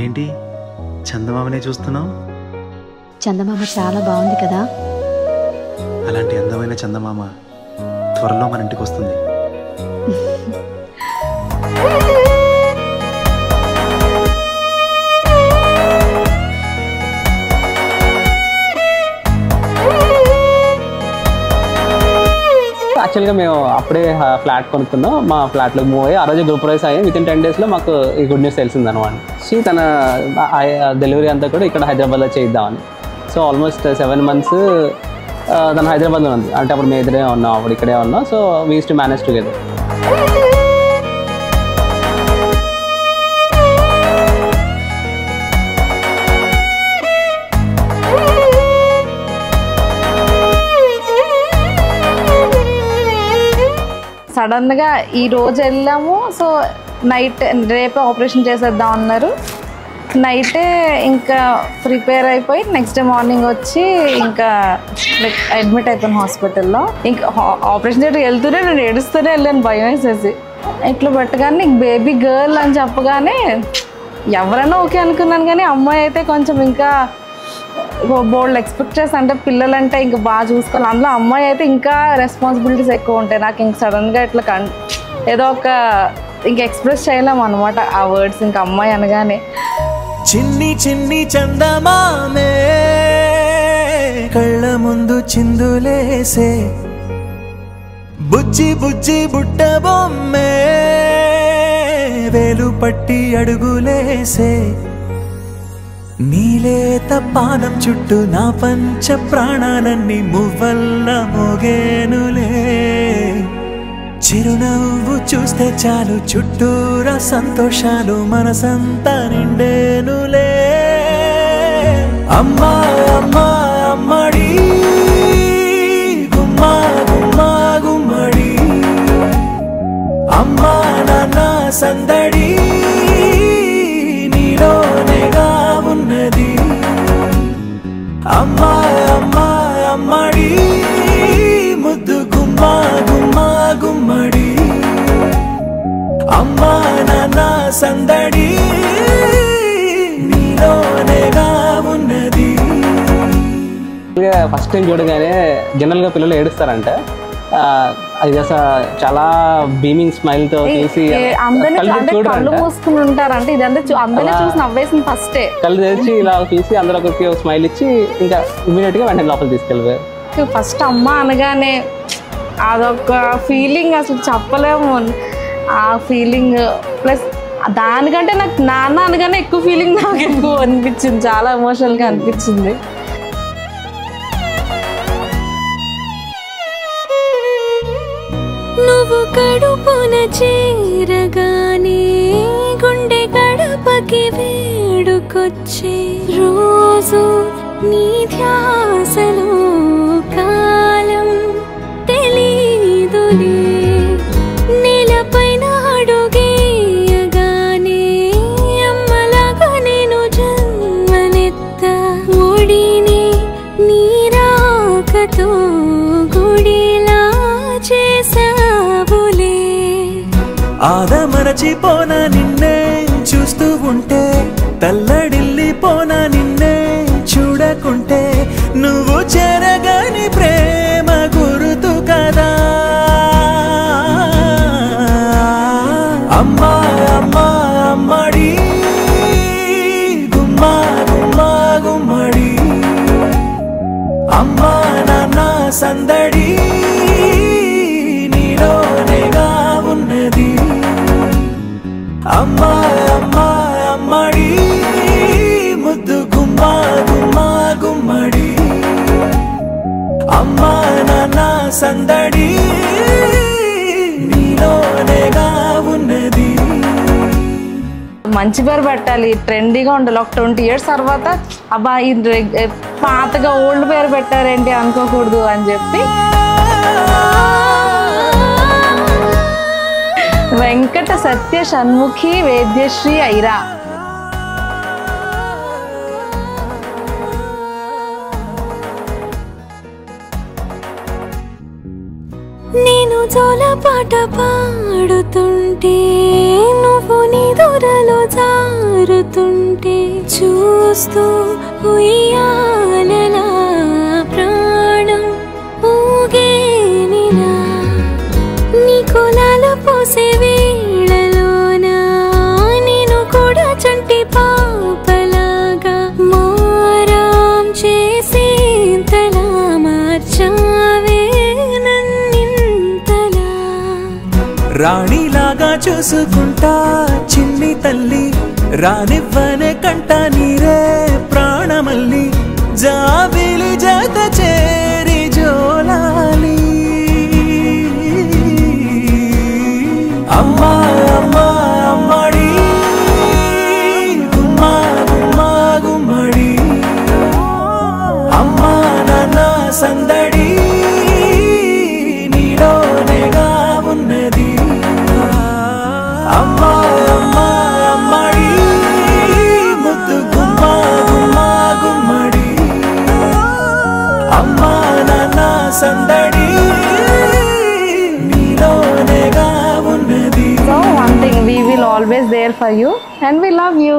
ఏంటి చందమామనే చూస్తున్నావు? చందమామ చాలా బాగుంది కదా. అలాంటి అందమైన చందమామ త్వరలో మన ఇంటికి వస్తుంది. యాక్చువల్గా మేము అప్పుడే ఫ్లాట్ కొనుక్కున్నాం. మా ఫ్లాట్లో మూవ్ అయ్యి ఆ రోజు గ్రూప్ రైస్ అయ్యి విత్ ఇన్ 10 daysలో మాకు ఈ గుడ్ న్యూస్ తెలిసింది అనమాట. తన డెలివరీ అంతా కూడా ఇక్కడ హైదరాబాద్లో చేద్దామని. సో ఆల్మోస్ట్ 7 months తను హైదరాబాద్లో ఉంది. అంటే అప్పుడు మేము ఇద్దరే ఉన్నాం, అప్పుడు ఇక్కడే ఉన్నాం. So we use to manage together. సడన్గా ఈరోజు వెళ్ళాము. సో నైట్ రేపే ఆపరేషన్ చేసేద్దాం అన్నారు. నైటే ఇంకా ప్రిపేర్ అయిపోయి నెక్స్ట్ డే మార్నింగ్ వచ్చి ఇంకా లైక్ అడ్మిట్ అయిపోయాను హాస్పిటల్లో. ఇంకా ఆపరేషన్ థియేటర్కి వెళ్తూనే నేను ఏడుస్తూనే వెళ్ళాను, భయం వేసేసి. ఇట్లా పెట్టగానే నీకు బేబీ గర్ల్ అని చెప్పగానే ఎవరైనా ఓకే అనుకున్నాను, కానీ అమ్మాయి అయితే కొంచెం ఇంకా బోల్డ్ ఎక్స్పెక్ట్ చేస్తా. అంటే పిల్లలంటే ఇంకా బాగా చూసుకోవాలి, అందులో అమ్మాయి అయితే ఇంకా రెస్పాన్సిబిలిటీస్ ఎక్కువ ఉంటాయి. నాకు ఇంక సడన్గా ఇట్లా ఏదో ఒక ఇంక ఎక్స్ప్రెస్ చేయలేము అనమాట ఆ వర్డ్స్. ఇంకా అమ్మాయి అనగానే చిన్ని చిన్ని చందమామే కళ్ళ ముందు చిందులేసే, బుజ్జి బుజ్జి బుట్ట బొమ్మే వేలు పట్టి అడుగులేసే, నీలేత పానం చుట్టూ నా పంచ ప్రాణాలన్నీ మువ్వల్ల మోగేనులే, చిరునవ్వు చూస్తే చాలు చుట్టూరా సంతోషాలు మనసంతా నిండేనులే. అమ్మా అమ్మా అమ్మడి గుమ్మా గుమ్మా గుమ్మడి, అమ్మా నాన్న సందడి నీలోనేగా ఉన్నది. అమ్మా అమ్మా అమ్మడి ముద్దు గుమ్మా గుమ్మా గుమ్మడి, అమ్మా నాన్న సందడి నీలోనేగా ఉన్నది. ఫస్ట్ టైం చూడగానే జనరల్గా పిల్లలు ఏడుస్తారంట. అది అసలు చాలా బీమింగ్ స్మైల్ తో చూసి కళ్ళు మూసుకుని ఉంటారంటే ఇదంతా అందరినీ చూసి నవ్వేసింది. ఫస్ట్ కళ్ళు తెరిచి ఇలా చూసి అందరూ ఒకరికి స్మైల్ ఇచ్చి ఇంకా ఇమీడియట్ గా వెంటనే లోపల తీసుకెళ్ళిపోయారు. ఫస్ట్ అమ్మ అనగానే అదొక ఫీలింగ్ అసలు చెప్పలేము. ఆ ఫీలింగ్ ప్లస్ దానికంటే నాకు నాన్న అనగానే ఎక్కువ ఫీలింగ్ నాకు ఎక్కువ అనిపించింది, చాలా ఎమోషనల్గా అనిపించింది. నువ్వు కడుపున చేరగానే గుండె గడపకి వేడుకొచ్చే రోజు నీ ధ్యాసలో కాలం తెలీదులే, నేలపైన అడుగేయగానే అమ్మలాగా నేను జన్మనెత్త, ఒడిని నీరాకతో గుడిలా చేసావులే. ఆదమరచిపోనా నిన్నే చూస్తూ ఉంటే, తల్లడిల్లిపోనా నిన్నే చూడకుంటే, నువ్వు చెరగని ప్రేమ గుర్తు కదా. అమ్మా అమ్మా అమ్మడి గుమ్మా గుమ్మా గుమ్మడి, అమ్మా నాన్న సందడి నీలోనేగా ఉన్నది. అమ్మా అమ్మా అమ్మడి ముద్దు గుమ్మా గుమ్మా గుమ్మడి, అమ్మా నాన్న సందడి నీలోనేగా ఉన్నది. మంచి పేరు పెట్టాలి, ట్రెండీగా ఉండాలి. ఒక 20 years తర్వాత అబ్బా ఇది పాతగా ఓల్డ్ పేరు పెట్టారేంటి అనుకోకూడదు అని చెప్పి వెంకట సత్య షణ్ముఖి వేద్యశ్రీ ఐరా. నేను జోలపాట పాడుతుంటే, నువ్వు నిదురలో జారుతుంటే, చూస్తూ ఉయ్యాలలా ప్రాణం ఊగేనిలా నీ కులాల పోసే వేళలోన నేను కూడా చంటి పాపలాగా మారాం చేసేంతలా మార్చావే నన్నింతలా రాణిలాగా చూసుకుంటా చిన్ని తల్లి రానివ్వనే కంట నీరే ప్రాణమల్లి జాబిలి జత చేరి జోలాలి అమ్మా అమ్మా అమ్మడి గుమ్మా గుమ్మా గుమ్మడి అమ్మా నాన్న సందడి నీలోనేగా ఉన్నది అమ్మా అమ్మా అమ్మడి ముద్దు గుమ్మా గుమ్మా గుమ్మడి అమ్మా నాన్న సందడి నీలోనేగా ఉన్నది So one thing, we will always there for you and we love you.